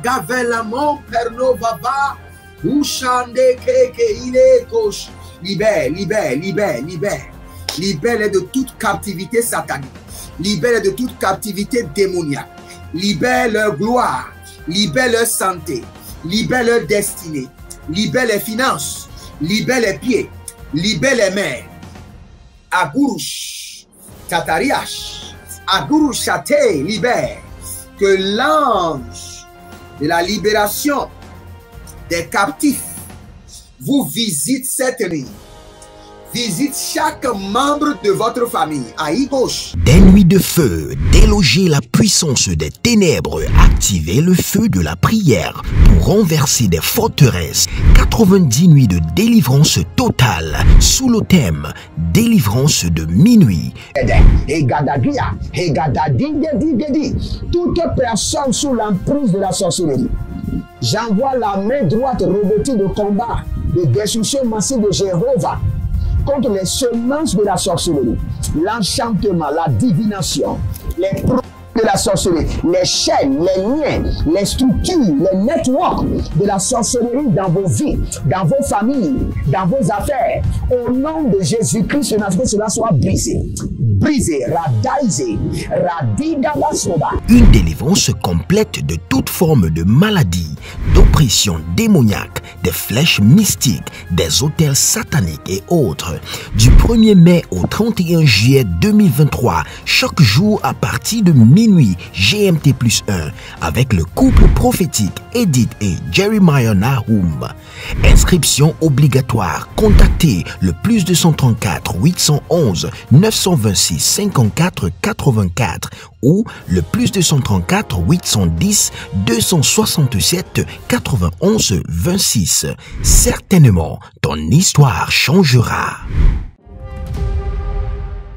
Agavelamon pernovava. Ushande keke ile kosh. Libère, libère, libère, libère. Libère-les de toute captivité satanique. Libère-les de toute captivité démoniaque. Libère leur gloire. Libère leur santé. Libère leur destinée. Libère les finances. Libère les pieds. Libère les mains. Agurush. Tatariash. Agurush Chate. Libère. Que l'ange de la libération des captifs vous visite cette nuit. Visite chaque membre de votre famille. Aïe gauche. Des nuits de feu, déloger la puissance des ténèbres, activer le feu de la prière pour renverser des forteresses. 90 nuits de délivrance totale sous le thème délivrance de minuit. Toute personne sous l'emprise de la sorcellerie, j'envoie la main droite revêtue de combat, de destruction massive de Jéhovah contre les semences de la sorcellerie, l'enchantement, la divination, les produits de la sorcellerie, les chaînes, les liens, les structures, les networks de la sorcellerie dans vos vies, dans vos familles, dans vos affaires. Au nom de Jésus-Christ, cela soit brisé. Brisé, radaisé, radidalasoba. Une délivrance complète de toute forme de maladie, d'oppression démoniaque, des flèches mystiques, des hôtels sataniques et autres. Du 1er mai au 31 juillet 2023, chaque jour à partir de minuit GMT+1, avec le couple prophétique Edith et Jeremiah Nahum. Inscription obligatoire. Contactez le +234 811 926 54 84 ou le +234 810 267 91 26. Certainement, ton histoire changera.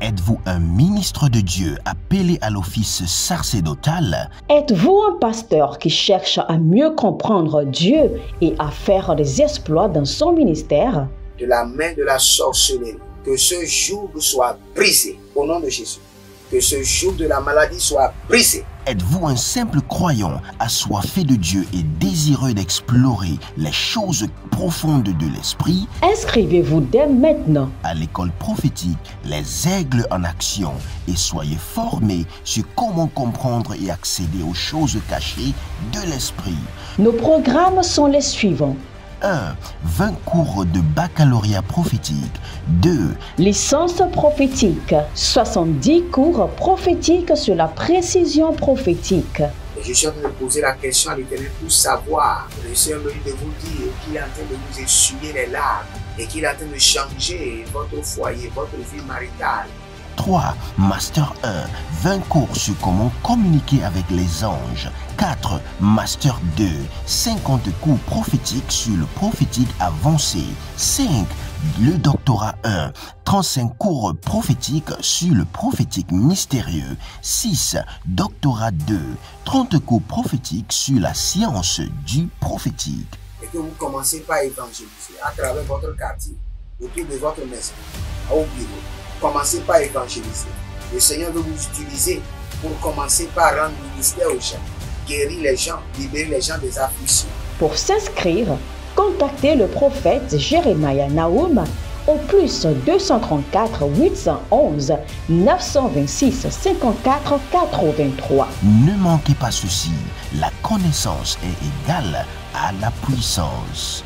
Êtes-vous un ministre de Dieu appelé à l'office sacerdotal? Êtes-vous un pasteur qui cherche à mieux comprendre Dieu et à faire des exploits dans son ministère? De la main de la sorcellerie, que ce joug soit brisé au nom de Jésus. Que ce joug de la maladie soit brisé. Êtes-vous un simple croyant assoiffé de Dieu et désireux d'explorer les choses profondes de l'esprit? Inscrivez-vous dès maintenant À l'école prophétique Les Aigles en Action et soyez formés sur comment comprendre et accéder aux choses cachées de l'esprit. Nos programmes sont les suivants. 1. 20 cours de baccalauréat prophétique. 2. Licence prophétique. 70 cours prophétiques sur la précision prophétique. Je suis en train de poser la question à l'Éternel pour savoir. Le Seigneur me dit de vous dire qu'il est en train de vous essuyer les larmes et qu'il est en train de changer votre foyer, votre vie maritale. 3. Master 1. 20 cours sur comment communiquer avec les anges. 4. Master 2. 50 cours prophétiques sur le prophétique avancé. 5. Le doctorat 1. 35 cours prophétiques sur le prophétique mystérieux. 6. Doctorat 2. 30 cours prophétiques sur la science du prophétique. Et que vous commencez par évangéliser à travers votre quartier, autour de votre maison, au bureau. Commencez par évangéliser. Le Seigneur veut vous utiliser pour commencer par rendre ministère aux gens, guérir les gens, libérer les gens des afflictions. Pour s'inscrire, contactez le prophète Jeremiah Nahum au +234 811 926 54 83. Ne manquez pas ceci, la connaissance est égale à la puissance.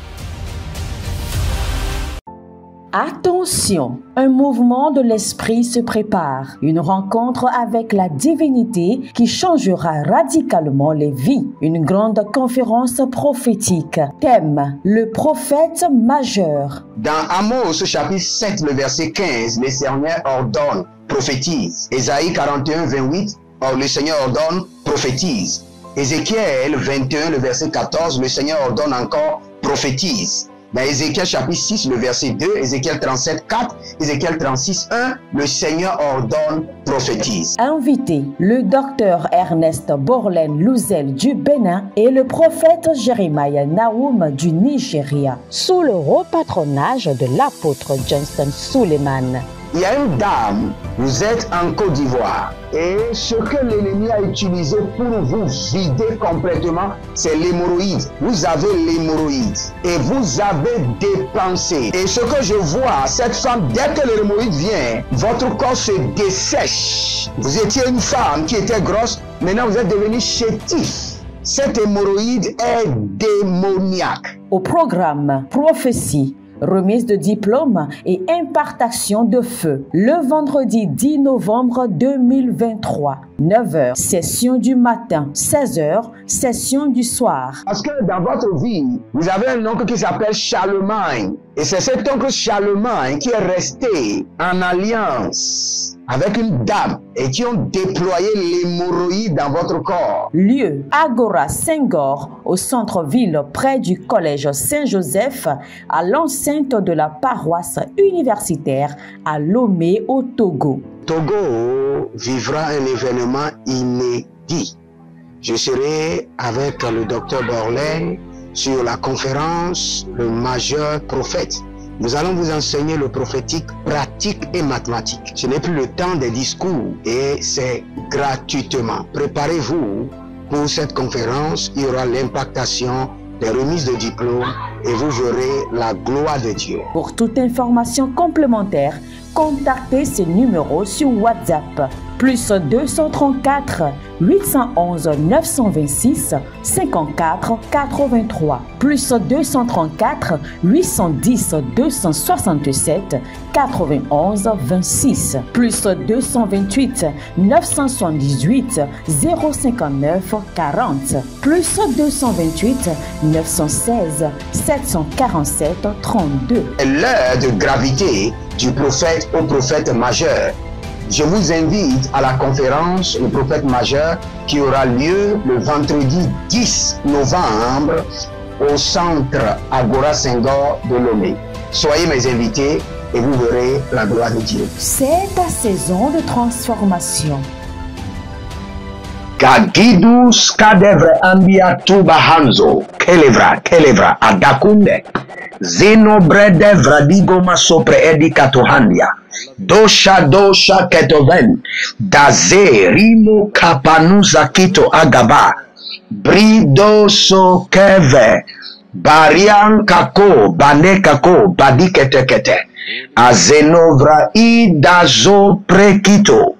Attention, un mouvement de l'esprit se prépare, une rencontre avec la divinité qui changera radicalement les vies, une grande conférence prophétique. Thème, le prophète majeur. Dans Amos chapitre 7, le verset 15, le Seigneur ordonne, prophétise. Ésaïe 41, 28, le Seigneur ordonne, prophétise. Ézéchiel 21, le verset 14, le Seigneur ordonne encore, prophétise. Dans Ézéchiel chapitre 6, le verset 2, Ézéchiel 37, 4, Ézéchiel 36, 1, le Seigneur ordonne, prophétise. Invité, le docteur Ernest Borlen Louzel du Bénin et le prophète Jeremiah Nahum du Nigeria, sous le haut patronage de l'apôtre Johnson Suleiman. Il y a une dame, vous êtes en Côte d'Ivoire. Et ce que l'ennemi a utilisé pour vous vider complètement, c'est l'hémorroïde. Vous avez l'hémorroïde et vous avez dépensé. Et ce que je vois, cette femme, dès que l'hémorroïde vient, votre corps se dessèche. Vous étiez une femme qui était grosse, maintenant vous êtes devenu chétif. Cette hémorroïde est démoniaque. Au programme Prophétie, remise de diplôme et impartation de feu. Le vendredi 10 novembre 2023, 9h, session du matin, 16h, session du soir. Parce que dans votre vie, vous avez un oncle qui s'appelle Charlemagne. Et c'est cet oncle Charlemagne qui est resté en alliance avec une dame et qui ont déployé l'hémorroïde dans votre corps. Lieu, Agora Senghor, au centre-ville près du collège Saint-Joseph, à l'enceinte de la paroisse universitaire à Lomé au Togo. Togo vivra un événement inédit. Je serai avec le docteur Borlin sur la conférence Le Majeur Prophète. Nous allons vous enseigner le prophétique pratique et mathématique. Ce n'est plus le temps des discours et c'est gratuitement. Préparez-vous pour cette conférence. Il y aura l'impactation des remises de diplômes et vous verrez la gloire de Dieu. Pour toute information complémentaire, contactez ces numéros sur WhatsApp. Plus 234 811 926 54 83. Plus 234 810 267 91 26. Plus 228 978 059 40. Plus 228 916 747 32. L'heure de gravité du prophète au prophète majeur. Je vous invite à la conférence Le Prophète Majeur qui aura lieu le vendredi 10 novembre au centre Agora Senghor de Lomé. Soyez mes invités et vous verrez la gloire de Dieu. C'est ta saison de transformation. Gagidus kadevre ambia tuba hanzo kelevra adakunde zeno brede vradigoma sopre edikato handia dosha ketoven daze rimo kapanuza kito agaba bridoso keve barian kako banekako badiketekete azenovra idazo prekito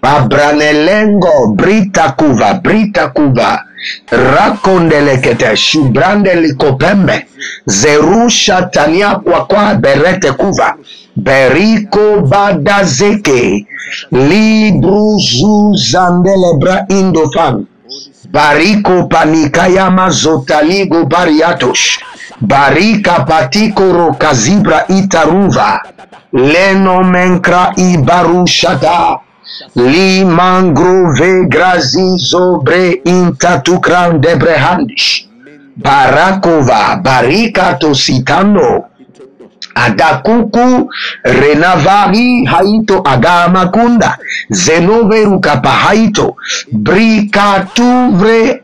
Abranelengo brita kuva rakondelekete shubrandeli kopembe zerusha tania kwa berete kuva beriko badazeke libruzu zandelebra indofan bariko panikayama zotaligo bariatosh barika patiko rokazibra itaruva leno menkra ibarushata li mangrove grazi zobre intatukran debrehandish barakova barikato sitano adakuku renavari haito agama kunda zenoveru kapahaito brikatuvre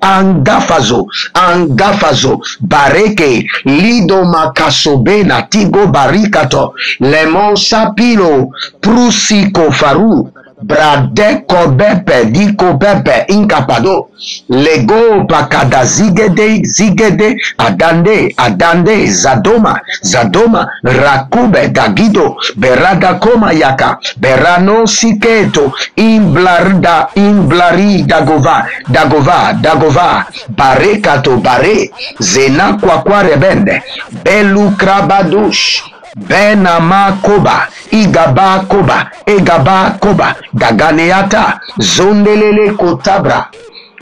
angafazo bareke lido makasobena tigo barikato lemon sapilo prusiko faru brade kobepe di kobepe inkapado lego pakada zigede adande zadoma rakube gagido berada koma yaka berano siketo imblari dagova barekato bare zena kwa rebende belu krabadush benama koba igaba koba daganeata zondelele kotabra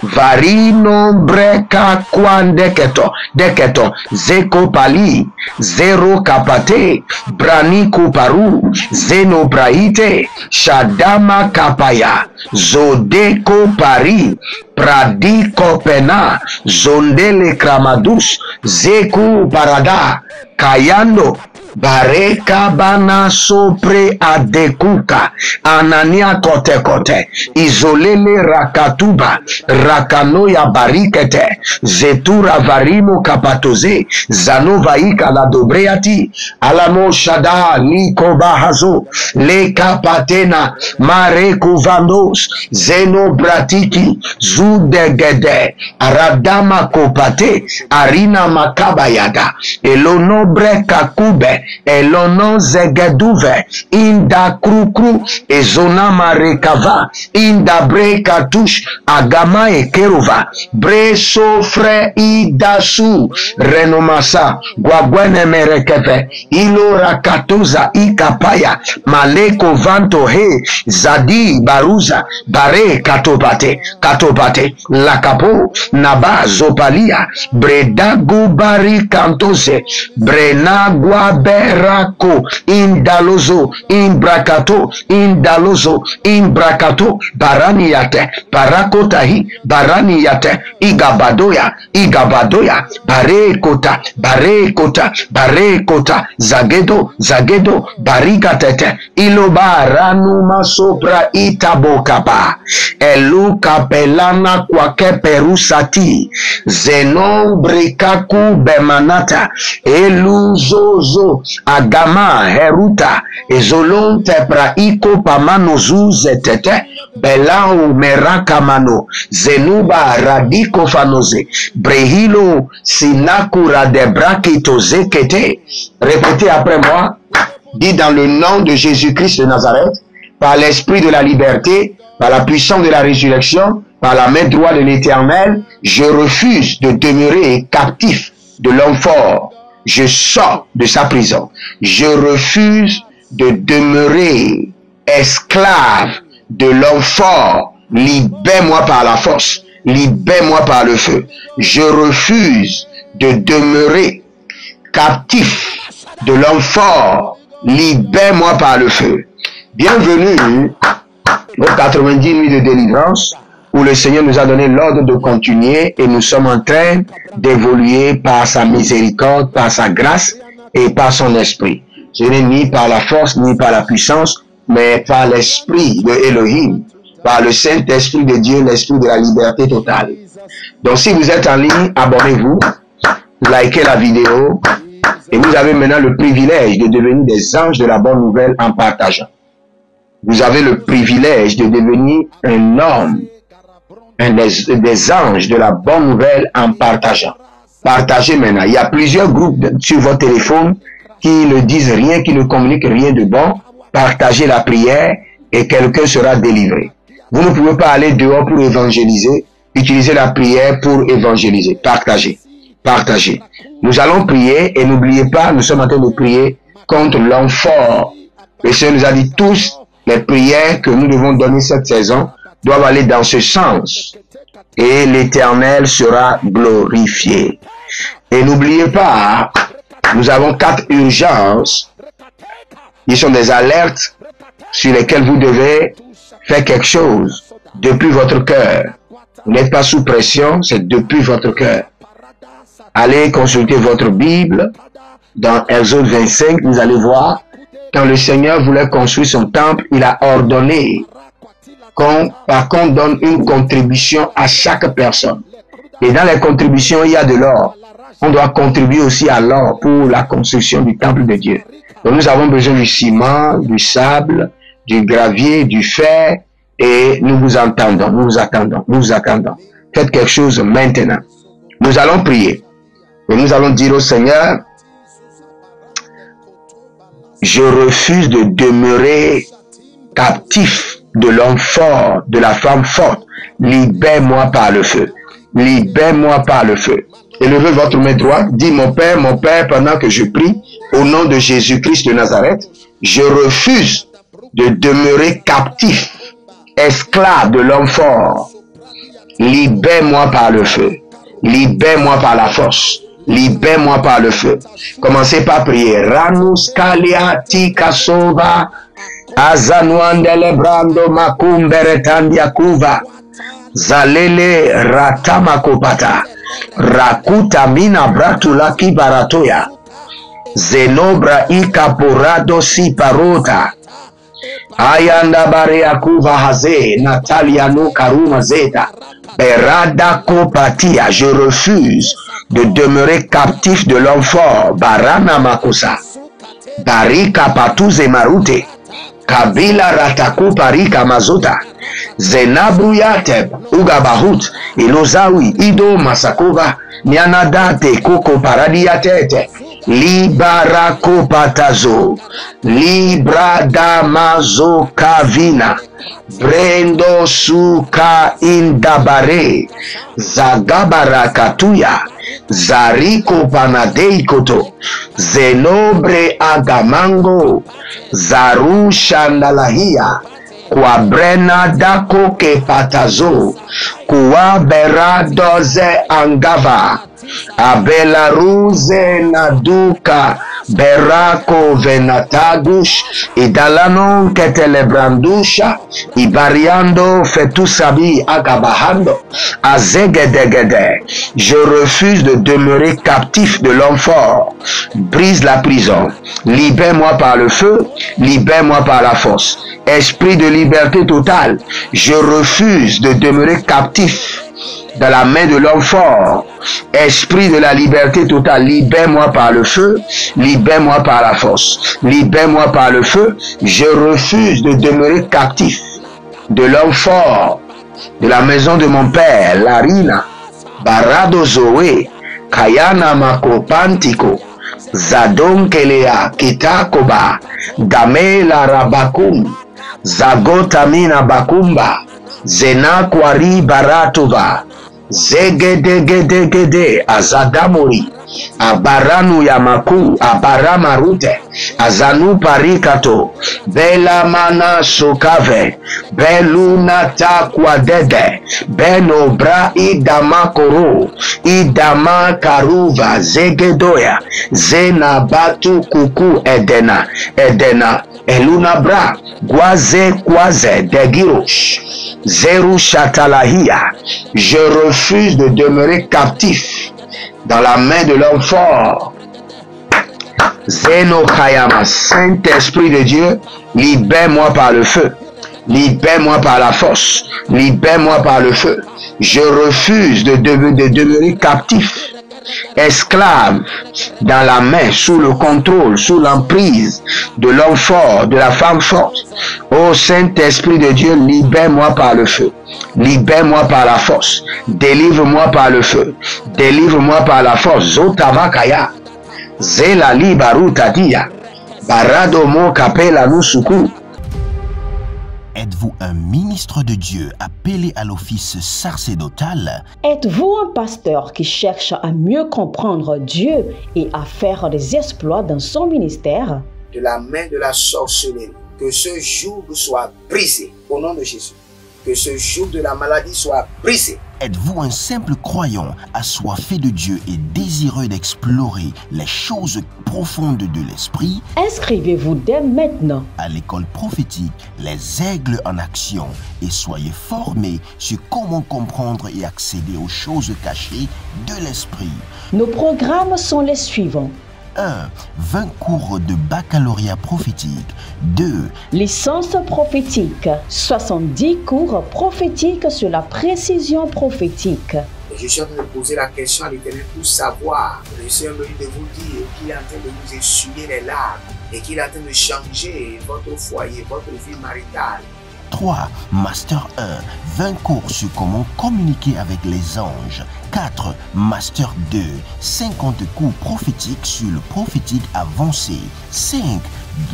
varino breka deketo zeko pali zero kapate braniku paru zeno braite shadama kapaya zodeko pari pradiko pena zondele kramadus zeku parada kayando Bareka bana sopre adekuka anania kote kote izolele rakatuba rakanoya barikete zetura varimo kapatoze zanovaika la dobreati alamo shada liko bahazo le kapatena mareku vandos zeno bratiki zudegede radama kopate arina makabayada elonobre kakube elono zegeduve inda krukru ezona marekava inda breka tush agama ekeruva breso fre idasu renomasa gwagwene merekepe ilo rakatoza ikapaya maleko vanto he zadi baruza bare katobate katobate lakapo naba zopalia bredagu bari kantose brenagwa berako indalozo imbrakato indalozo imbrakato baraniate barakotahi baraniate igabadoya igabadoya barekota barekota barekota zagedo zagedo barikatete ilobaranu masopra itabokaba eluka pelana kwake perusati zenon brikaku bemanata eluzozo agama heruta ezolon tepra iko pamano zuzetete belau merakamano zenuba radiko fanoze brehilo sinakura de brakitozekete. Répétez après moi. Dis dans le nom de Jésus-Christ de Nazareth, par l'esprit de la liberté, par la puissance de la résurrection, par la main droite de l'Éternel, je refuse de demeurer captif de l'homme fort. Je sors de sa prison. Je refuse de demeurer esclave de l'homme fort. Libère-moi par la force. Libère-moi par le feu. Je refuse de demeurer captif de l'homme fort. Libère-moi par le feu. Bienvenue aux 90 nuits de délivrance où le Seigneur nous a donné l'ordre de continuer et nous sommes en train d'évoluer par sa miséricorde, par sa grâce et par son esprit. Ce n'est ni par la force ni par la puissance, mais par l'esprit de Elohim, par le Saint-Esprit de Dieu, l'esprit de la liberté totale. Donc si vous êtes en ligne, abonnez-vous, likez la vidéo et vous avez maintenant le privilège de devenir des anges de la bonne nouvelle en partageant. Vous avez le privilège de devenir un homme, des anges de la bonne nouvelle en partageant. Partagez maintenant. Il y a plusieurs groupes sur votre téléphone qui ne disent rien, qui ne communiquent rien de bon. Partagez la prière et quelqu'un sera délivré. Vous ne pouvez pas aller dehors pour évangéliser. Utilisez la prière pour évangéliser. Partagez. Partagez. Nous allons prier et n'oubliez pas, nous sommes en train de prier contre l'homme fort. Le Seigneur nous a dit tous les prières que nous devons donner cette saison doivent aller dans ce sens. Et l'Éternel sera glorifié. Et n'oubliez pas, nous avons 4 urgences. Ils sont des alertes sur lesquelles vous devez faire quelque chose depuis votre cœur. Vous n'êtes pas sous pression, c'est depuis votre cœur. Allez consulter votre Bible. Dans Exode 25, vous allez voir, quand le Seigneur voulait construire son temple, il a ordonné qu'on donne une contribution à chaque personne. Et dans les contributions, il y a de l'or. On doit contribuer aussi à l'or pour la construction du temple de Dieu. Donc nous avons besoin du ciment, du sable, du gravier, du fer, et nous vous attendons, nous vous attendons, nous vous attendons. Faites quelque chose maintenant. Nous allons prier. Et nous allons dire au Seigneur, je refuse de demeurer captif de l'homme fort, de la femme forte. Libère-moi par le feu. Libère-moi par le feu. Élevez votre main droite. Dis, mon Père, pendant que je prie, au nom de Jésus-Christ de Nazareth, je refuse de demeurer captif, esclave de l'homme fort. Libère-moi par le feu. Libère-moi par la force. Libère-moi par le feu. Commencez par prier. Ranus kalia tika sova. Azanuandele brando makumberetandia kuva. Zalele ratamakopata. Rakuta mina bratulaki baratoya. Zenobra ikaporado si parota. Ayanda bareakuva haze. Natalia no karuma zeta. Berada kopatia. Je refuse de demeurer captif de l'homme fort. Barana makusa. Barika patuze marute. Kabila rataku parika mazota. Zenabruyate ugabahut. Ilozawi ido masakova. Nyanadate koko paradiatete. Libara kopatazo. Libra damazo kavina. Brendo suka indabare. Zagabara katuya. Zariko panadeikoto. Zenobre agamango. Zaru shandalahia. Kwa brena dako ke patazo. Kwa beradoze angava. Abela ruze naduka. Berako venatagush. Idalanon ketelebrandusha. Ibariando fetusabi agabahando. Azegedegede. Je refuse de demeurer captif de l'homme fort. Brise la prison. Libère-moi par le feu. Libère-moi par la force. Esprit de liberté totale. Je refuse de demeurer captif dans la main de l'homme fort. Esprit de la liberté totale, libère-moi par le feu, libère-moi par la force, libère-moi par le feu. Je refuse de demeurer captif de l'homme fort, de la maison de mon père, Larina, Barado Zoé, Kayana Makopantiko, Zadon Kelea, Kitakoba, Gamela Rabakum, Zagotamina Bakumba, Zena Kwari Baratova, Zegedegedegede Azadamori, Abaranu Yamaku, Abaramarute, Azanu Parikato, Bela Mana Sokave, Beluna Takwadede, Benobra Idamakoro, Idama Karuva, Zegedoya, Zena Batu Kuku Edena, Edena, Eluna Bra, Gwaze Kwaze, Degirosh, Zeru Chatalahia. Je refuse de demeurer captif dans la main de l'homme fort. Zeno Kayama, Saint-Esprit de Dieu, libère-moi par le feu, libère-moi par la force, libère-moi par le feu. Je refuse de demeurer captif, esclave dans la main, sous le contrôle, sous l'emprise de l'homme fort, de la femme forte. Ô Saint-Esprit de Dieu, libère-moi par le feu, libère-moi par la force, délivre-moi par le feu, délivre-moi par la force. Zotavakaya, Zela libarutadia, Barado mo kapela nusuku. Êtes-vous un ministre de Dieu appelé à l'office sacerdotal? Êtes-vous un pasteur qui cherche à mieux comprendre Dieu et à faire des exploits dans son ministère? De la main de la sorcellerie, que ce joug soit brisé au nom de Jésus. Que ce joug de la maladie soit brisé. Êtes-vous un simple croyant assoiffé de Dieu et désireux d'explorer les choses profondes de l'esprit? Inscrivez-vous dès maintenant À l'école prophétique Les Aigles en Action et soyez formés sur comment comprendre et accéder aux choses cachées de l'esprit. Nos programmes sont les suivants. 1. 20 cours de baccalauréat prophétique. 2. Licence prophétique. 70 cours prophétiques sur la précision prophétique. Je suis en train de poser la question à l'Éternel pour savoir. Le Seigneur me dit de vous dire qu'il est en train de vous essuyer les larmes et qu'il est en train de changer votre foyer, votre vie maritale. 3. Master 1. 20 cours sur comment communiquer avec les anges. 4. Master 2. 50 cours prophétiques sur le prophétique avancé. 5.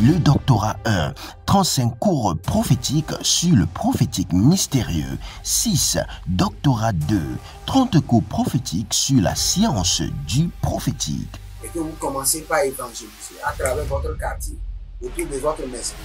Le doctorat 1. 35 cours prophétiques sur le prophétique mystérieux. 6. Doctorat 2. 30 cours prophétiques sur la science du prophétique. Et que vous commencez par évangéliser à travers votre quartier, autour de votre maison,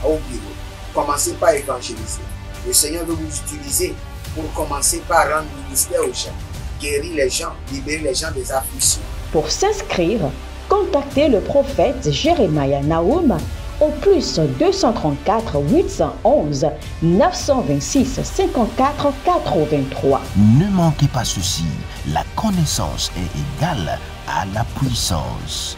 au bureau. Commencez par évangéliser. Le Seigneur veut vous utiliser pour commencer par rendre ministère aux gens, guérir les gens, libérer les gens des afflictions. Pour s'inscrire, contactez le prophète Jérémia Naoum au plus 234 811 926 54 83. Ne manquez pas ceci, la connaissance est égale à la puissance.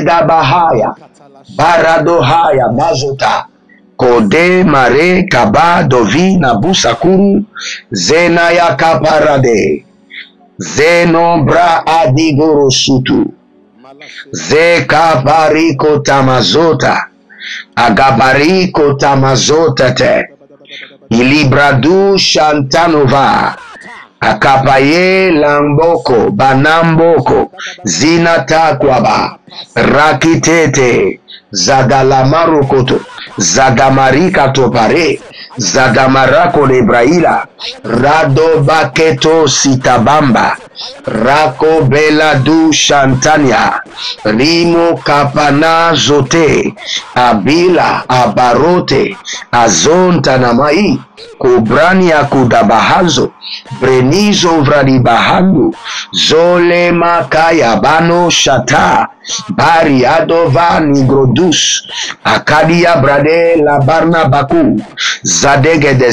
Zegabahaya, Baradohaya, Mazota, Kode, Mare, Kaba, Dovi, Nabusakuru, Zenaya Kaparade, Zenombra Adigoro Sutu, Zekabariko Tamazota, Agabariko Tamazota te, Ilibradu Shantanova, Akapaye Lamboko, Banamboko, Zinatakwaba, Rakitete, Zagalamarokoto, Zagamarika Topare, Zagamarako Lebraila, Radobaketo Sitabamba, Rako Beladu Shantania, Rimo Kapana Zote, Abila Abarote, Azontanamai, Kubrania Kudabahazo, Brenizo Vradibahandu, Zole Makaya Bano Shata, Bariadova Nigrodus, Akadia Brade Labarna Baku, Zadegede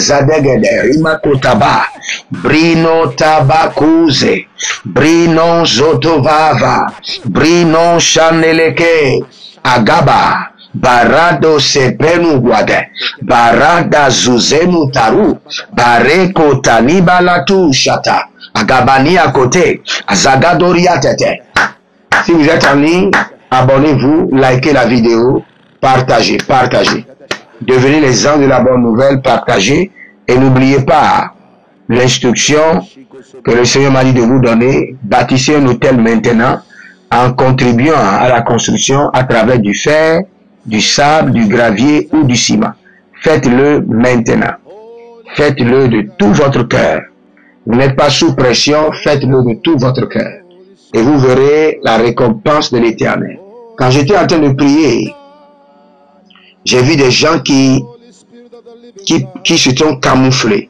Rimakotaba, Brino Tabakuze, Brino Zotovava, Brino Chaneleke, Agaba, Barado Sepenu Guade, Barada Zuzenu Taru, Bareko Tanibalatu Shata, Agabania Kote, Azagadoria Tete. Si vous êtes en ligne, abonnez-vous, likez la vidéo, partagez. Devenez les gens de la bonne nouvelle, partagez et n'oubliez pas l'instruction que le Seigneur m'a dit de vous donner. Bâtissez un hôtel maintenant en contribuant à la construction à travers du fer, du sable, du gravier ou du ciment. Faites-le maintenant. Faites-le de tout votre cœur. Vous n'êtes pas sous pression, faites-le de tout votre cœur. Et vous verrez la récompense de l'Éternel. Quand j'étais en train de prier, j'ai vu des gens qui se sont camouflés.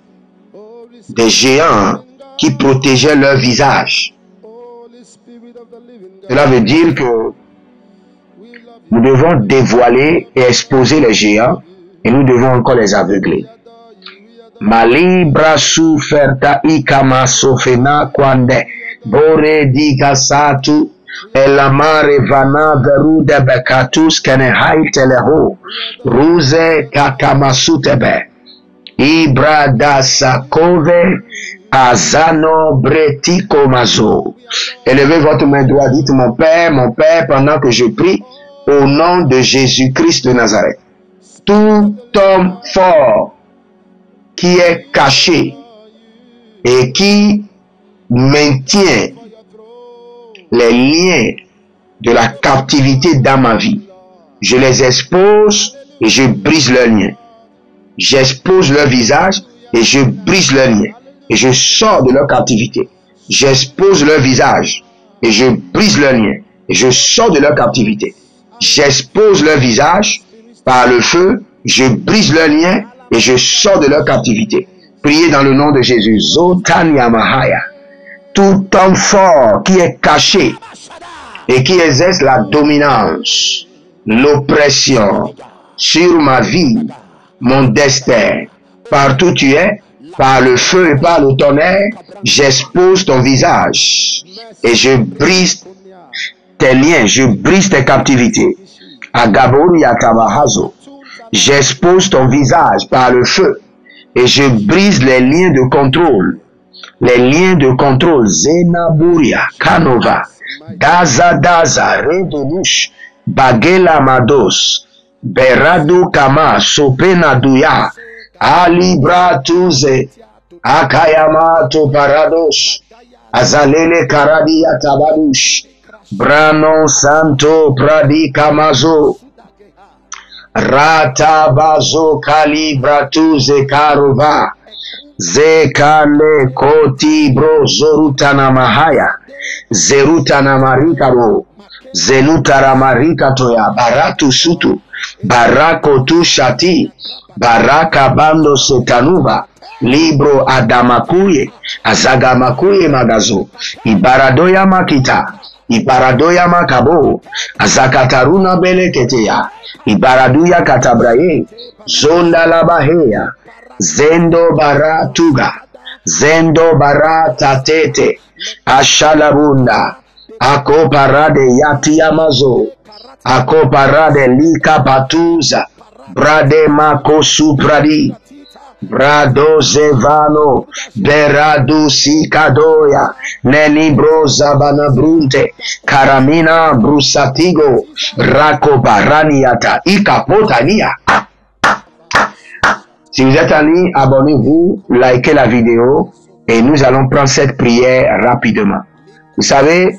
Des géants qui protégeaient leur visage. Cela veut dire que nous devons dévoiler et exposer les géants et nous devons encore les aveugler. Malibra suferta ikama sofena kwande bore digasatu elamare vana verude bekatus kene haiteleho ruze kakamasutebe ibra dasakove azano bretiko mazo. Élevez votre main droite, dites mon Père, pendant que je prie au nom de Jésus-Christ de Nazareth. Tout homme fort qui est caché et qui maintient les liens de la captivité dans ma vie, je les expose et je brise leurs liens. J'expose leur visage et je brise leurs liens. Et je sors de leur captivité. J'expose leur visage et je brise leurs liens. Et je sors de leur captivité. J'expose leur visage par le feu, je brise leurs liens et je sors de leur captivité. Priez dans le nom de Jésus. Zotania Mahaya. Tout homme fort qui est caché et qui exerce la dominance, l'oppression sur ma vie, mon destin, partout tu es, par le feu et par le tonnerre, j'expose ton visage et je brise tes liens, je brise tes captivités. Agabori Yatabahazo. J'expose ton visage par le feu et je brise les liens de contrôle. Les liens de contrôle. Zenaburia, Kanova, Daza, Redonush, Bagela Mados, Beradu Kama, Sopenaduya, Alibra Tuze, Akayamato Paradosh, Azalele Karadia Tabadush, Brano Santo Pradikamazo, Ratabazo Kalibratuze Karova, Zekale Koti Bro Zorutana Mahaya, Zerutana Marikaro, Zenutara Marikatoya, Baratu Sutu, Barakotu Shati, Baraka Bando Setanuba, Libro Adamakuye, Azagamakuye Magazo, Ibaradoya Makita, Ibaradoya Makabo, Azakataruna Beleketea, Ibaraduya Katabraye, Zonda Labaheya, Zendo Baratuga, Zendo Baratatete, Ashalabunda, Akopara de Yati Amazo. Akopara de Lika Batuza. Brade Mako Supradi. Brado Zevano. Beradu Sikadoya. Nelibro Zabana Brunte. Karamina Brusatigo. Rakobaraniata. Ikapotania. Si vous êtes en ligne, abonnez-vous, likez la vidéo et nous allons prendre cette prière rapidement. Vous savez,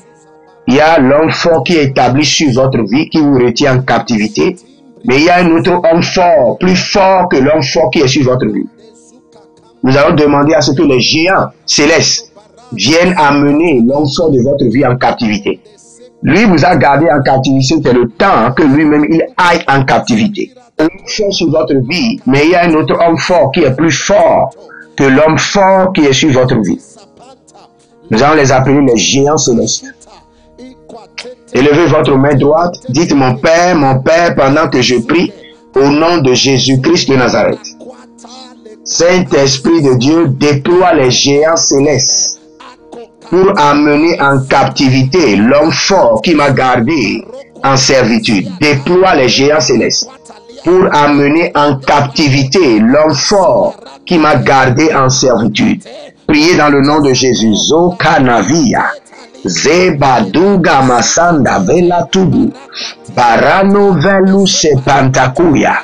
il y a l'homme fort qui est établi sur votre vie, qui vous retient en captivité. Mais il y a un autre homme fort, plus fort que l'homme fort qui est sur votre vie. Nous allons demander à ce que les géants célestes viennent amener l'homme fort de votre vie en captivité. Lui vous a gardé en captivité, c'est le temps que lui-même il aille en captivité. L'homme fort sur votre vie, mais il y a un autre homme fort qui est plus fort que l'homme fort qui est sur votre vie. Nous allons les appeler les géants célestes. Élevez votre main droite, dites mon Père, pendant que je prie, au nom de Jésus-Christ de Nazareth. Saint-Esprit de Dieu, déploie les géants célestes pour amener en captivité l'homme fort qui m'a gardé en servitude. Déploie les géants célestes pour amener en captivité l'homme fort qui m'a gardé en servitude. Priez dans le nom de Jésus. Zokanavia. Zebaduga Masanda Velatubu. Barano Veluse Pantakuya.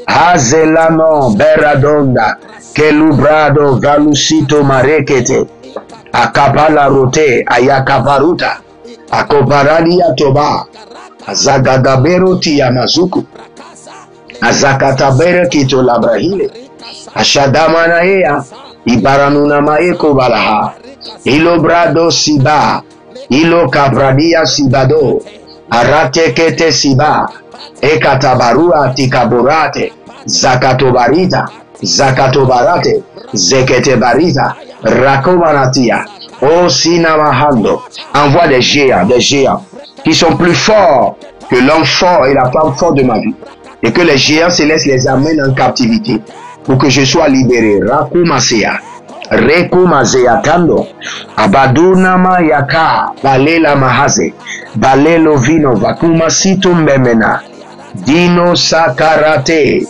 Hazelano Beradonda. Kelubrado Valusito Marekete. Akapala Rote Ayakabaruta. Akoparadia Toba. Azagagabero Tiyamazuku. Azakatabere Kito Labrahile. Ashadamanaea. Ibaranuna Maeko Balaha. Ilobrado Siba. Ilo Kabradia Sibado. Aratekete Siba. Ekatabarua Tikaburate. Zakatobarita. Zakatobarate. Zeketebarita. Rakomanatia. Oh Sinamahando. Envoie des géants qui sont plus forts que l'homme fort et la femme forte de ma vie. Et que les géants célestes les amènent en captivité pour que je sois libéré. Rakumasea. Rekumazea Tando. Abadunama Yaka. Balela Mahaze. Balelo Vino. Vakumasito Mbemena. Dino Sakarate.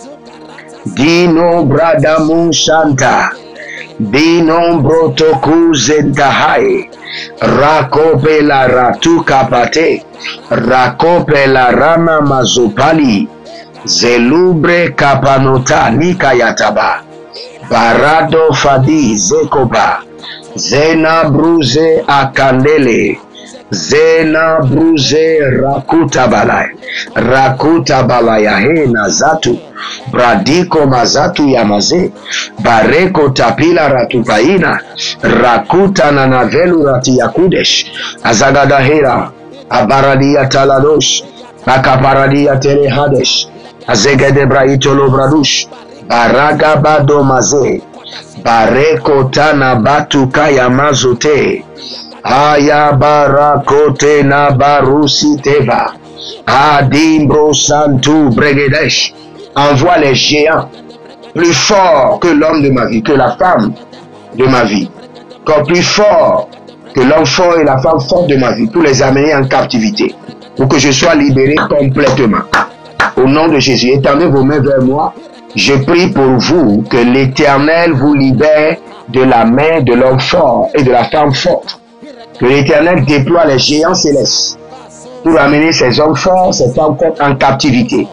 Dino Bradamu Shanta. Dino Brotoku Zentahai. Rakope la Ratu Kapate. Rakope la Rana Mazopali. Zelubre Kapanota Nikayataba. Barado Fadi Zekoba. Zena Bruze Akandele. Zena Bruze Rakuta Balai. Rakuta Balayahena Zatu. Bradiko Mazatu Yamaze. Bareko Tapila Ratupaina. Rakuta Nanavelu Ratiyakudesh. Azagadahera. Abaradia Taladosh. Akaparadia Telehadesh. Azegede Braitolo Bradush. Baragabado Maze. Bareko Tana Batuka Yamazote. Aya Barakote na Barusi Teva. Adimbro Santu Bregedesh. Envoie les géants plus forts que l'homme de ma vie, que la femme de ma vie. Encore plus fort que l'homme fort et la femme forte de ma vie, pour les amener en captivité, pour que je sois libéré complètement. Au nom de Jésus, étendez vos mains vers moi. Je prie pour vous que l'Éternel vous libère de la main de l'homme fort et de la femme forte. Que l'Éternel déploie les géants célestes pour amener ces hommes forts, ces femmes fortes en captivité.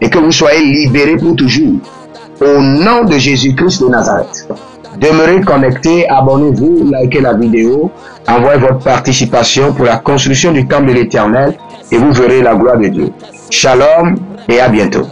Et que vous soyez libérés pour toujours. Au nom de Jésus-Christ de Nazareth. Demeurez connectés, abonnez-vous, likez la vidéo, envoyez votre participation pour la construction du camp de l'Éternel et vous verrez la gloire de Dieu. Shalom et à bientôt.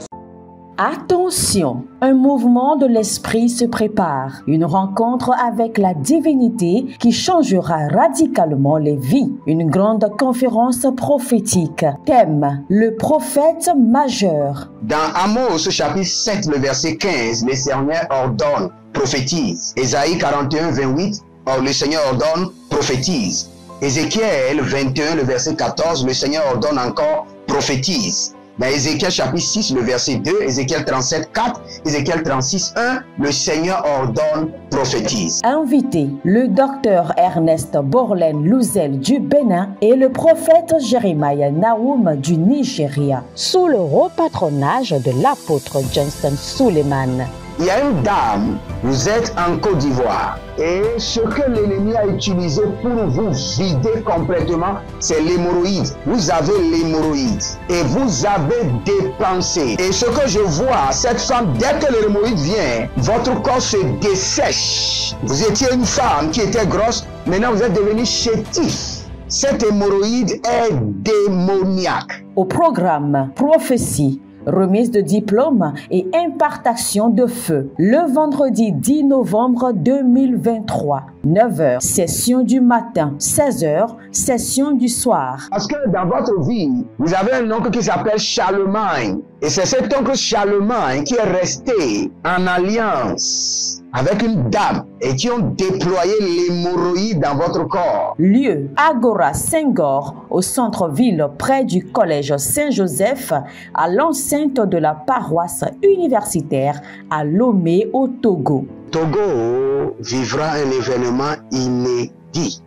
Attention, un mouvement de l'esprit se prépare, une rencontre avec la divinité qui changera radicalement les vies, une grande conférence prophétique. Thème, le prophète majeur. Dans Amos chapitre 7, le verset 15, le Seigneur ordonne, prophétise. Ésaïe 41, 28, or le Seigneur ordonne, prophétise. Ézéchiel 21, le verset 14, le Seigneur ordonne encore, prophétise. Dans Ézéchiel chapitre 6, le verset 2, Ézéchiel 37, 4, Ézéchiel 36, 1, le Seigneur ordonne, prophétise. Invité, le docteur Ernest Borlen Louzel du Bénin et le prophète Jeremiah Nahum du Nigeria, sous le haut patronage de l'apôtre Johnson Suleiman. Il y a une dame, vous êtes en Côte d'Ivoire, et ce que l'ennemi a utilisé pour vous vider complètement, c'est l'hémorroïde. Vous avez l'hémorroïde et vous avez dépensé. Et ce que je vois, cette femme, dès que l'hémorroïde vient, votre corps se dessèche. Vous étiez une femme qui était grosse, maintenant vous êtes devenu chétif. Cette hémorroïde est démoniaque. Au programme Prophétie, remise de diplôme et impartation de feu. Le vendredi 10 novembre 2023, 9h, session du matin, 16h, session du soir. Parce que dans votre vie, vous avez un oncle qui s'appelle Charlemagne. Et c'est cet oncle Charlemagne qui est resté en alliance avec une dame et qui ont déployé l'hémorroïde dans votre corps. Lieu, Agora Senghor, au centre-ville près du collège Saint-Joseph, à l'enceinte de la paroisse universitaire à Lomé au Togo. Togo vivra un événement inédit.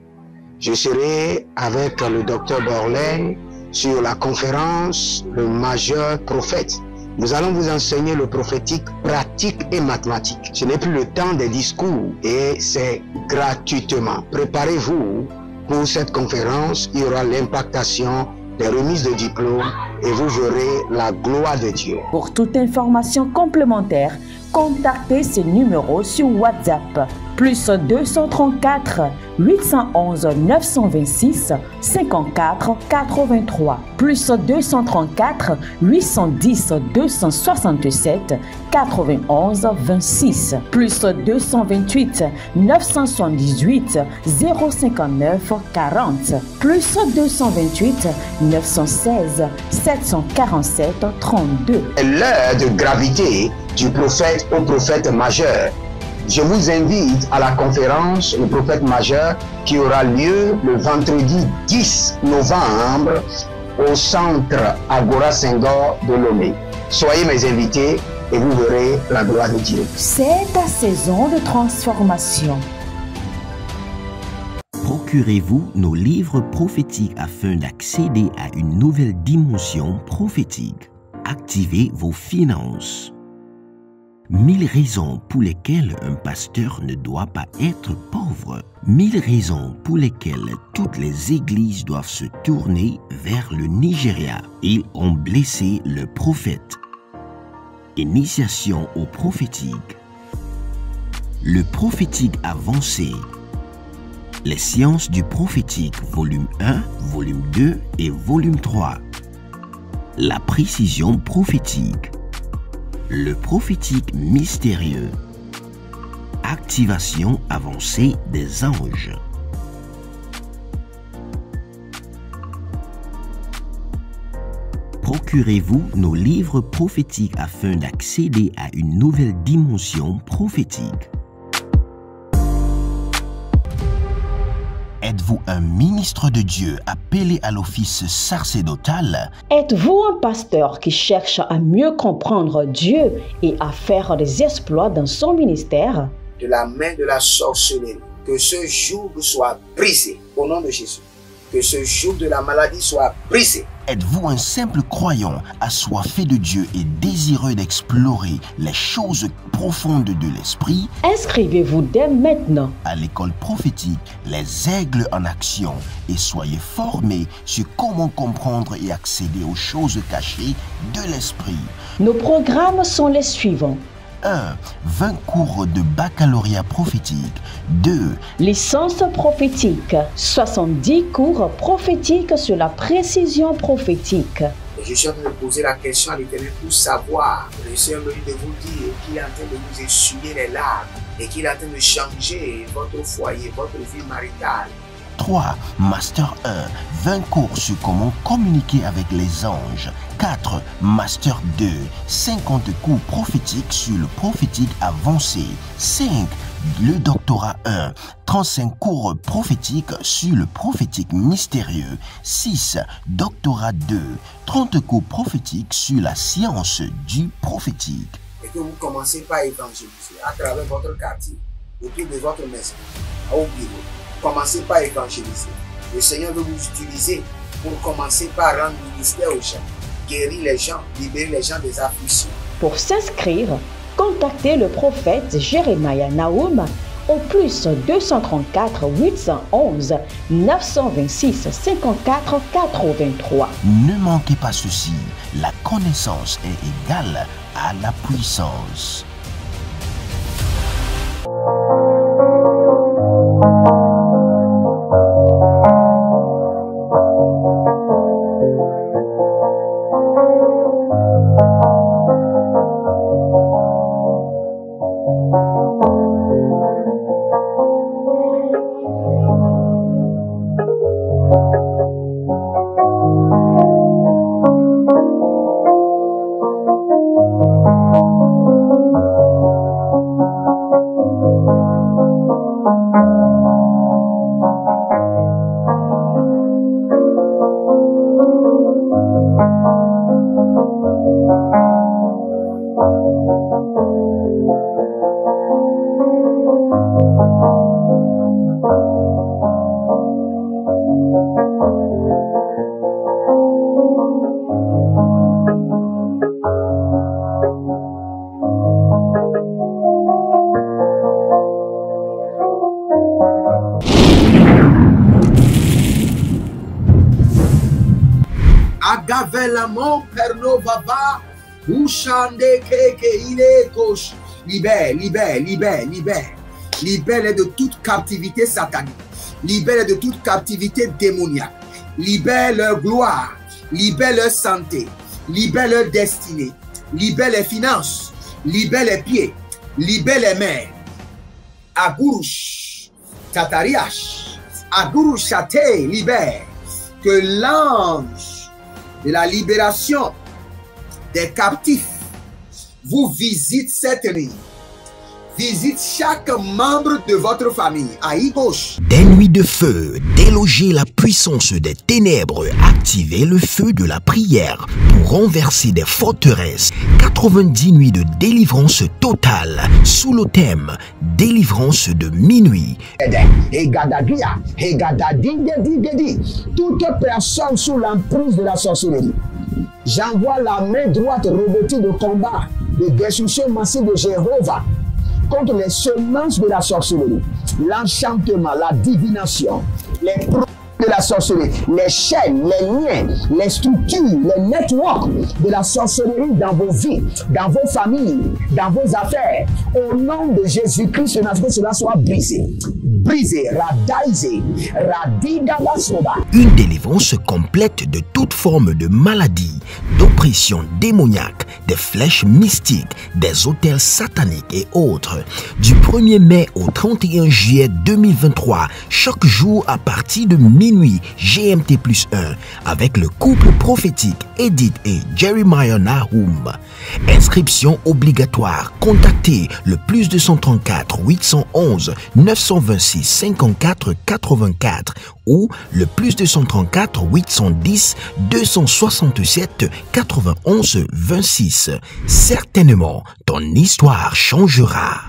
Je serai avec le docteur Borlen sur la conférence Le Majeur Prophète. Nous allons vous enseigner le prophétique pratique et mathématique. Ce n'est plus le temps des discours et c'est gratuitement. Préparez-vous pour cette conférence. Il y aura l'impactation des remises de diplômes et vous verrez la gloire de Dieu. Pour toute information complémentaire, contactez ce numéro sur WhatsApp. Plus 234 811 926 54 83. Plus 234 810 267 91 26. Plus 228 978 059 40. Plus 228 916 747 32. L'heure de gravité du prophète au prophète majeur. Je vous invite à la conférence Le Prophète Majeur qui aura lieu le vendredi 10 novembre au centre Agora Senghor de Lomé. Soyez mes invités et vous verrez la gloire de Dieu. C'est ta saison de transformation. Procurez-vous nos livres prophétiques afin d'accéder à une nouvelle dimension prophétique. Activez vos finances. 1000 raisons pour lesquelles un pasteur ne doit pas être pauvre. 1000 raisons pour lesquelles toutes les églises doivent se tourner vers le Nigeria. Ils ont blessé le prophète. Initiation au prophétique. Le prophétique avancé. Les sciences du prophétique, volume 1, volume 2 et volume 3. La précision prophétique. Le prophétique mystérieux. Activation avancée des anges. Procurez-vous nos livres prophétiques afin d'accéder à une nouvelle dimension prophétique. Êtes-vous un ministre de Dieu appelé à l'office sacerdotal? Êtes-vous un pasteur qui cherche à mieux comprendre Dieu et à faire des exploits dans son ministère? De la main de la sorcellerie, que ce joug soit brisé au nom de Jésus. Que ce joug de la maladie soit brisé. Êtes-vous un simple croyant assoiffé de Dieu et désireux d'explorer les choses profondes de l'esprit? Inscrivez-vous dès maintenant À l'école prophétique Les Aigles en Action et soyez formés sur comment comprendre et accéder aux choses cachées de l'esprit. Nos programmes sont les suivants. 1. 20 cours de baccalauréat prophétique. 2. Licence prophétique. 70 cours prophétiques sur la précision prophétique. Je suis en train de poser la question à l'Éternel pour savoir. Le Seigneur me dit de vous dire qu'il est en train de vous essuyer les larmes et qu'il est en train de changer votre foyer, votre vie maritale. 3. Master 1. 20 cours sur comment communiquer avec les anges. 4. Master 2. 50 cours prophétiques sur le prophétique avancé. 5. Le doctorat 1, 35 cours prophétiques sur le prophétique mystérieux. 6. Doctorat 2, 30 cours prophétiques sur la science du prophétique. Et que vous commencez par évangéliser à travers votre quartier, autour de votre maison, au bureau. Commencez par évangéliser. Le Seigneur veut vous utiliser pour commencer par rendre ministère aux gens, guérir les gens, libérer les gens des afflictions. Pour s'inscrire, contactez le prophète Jeremiah Nahum au plus 234 811 926 54 83. Ne manquez pas ceci, la connaissance est égale à la puissance. Agavelamon perno vava, ushande keke ile kosh. Libère, libère, libère, libère. Libère-les de toute captivité satanique. Libère-les de toute captivité démoniaque. Libère leur gloire. Libère leur santé. Libère leur destinée. Libère les finances. Libère les pieds. Libère les mains. Agurush, Tatariash, Agurush Chate, libère. Que l'ange de la libération des captifs vous visite cette nuit. Visite chaque membre de votre famille. Aïe gauche. Des nuits de feu, déloger la puissance des ténèbres, activer le feu de la prière pour renverser des forteresses. 90 nuits de délivrance totale sous le thème délivrance de minuit. Toute personne sous l'emprise de la sorcellerie, j'envoie la main droite revêtue de combat, de destruction massive de Jéhovah contre les semences de la sorcellerie, l'enchantement, la divination, les produits de la sorcellerie, les chaînes, les liens, les structures, les networks de la sorcellerie dans vos vies, dans vos familles, dans vos affaires. Au nom de Jésus-Christ, cela soit brisé. Brisé, radaisé, radidalasoba. Une délivrance complète de toute forme de maladie, d'oppression démoniaque, des flèches mystiques, des autels sataniques et autres. Du 1er mai au 31 juillet 2023, chaque jour à partir de minuit GMT+1, avec le couple prophétique Edith et Jeremiah Nahum. Inscription obligatoire. Contactez le plus 234 811 926 54 84 ou le plus 234 810 267 91 26. Certainement, ton histoire changera.